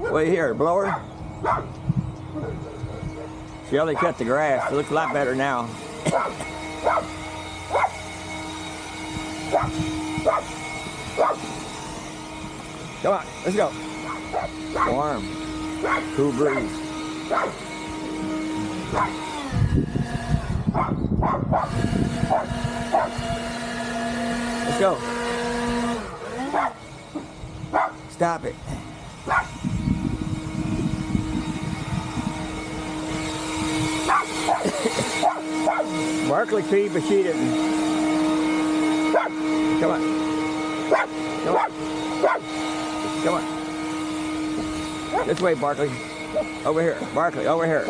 What do you hear, blower? See how they cut the grass? It looks a lot better now. Come on, let's go. Warm, cool breeze. Let's go. Stop it. Barkley peed, but she didn't. Come on. Come on. Come on. This way, Barkley. Over here. Barkley, over here.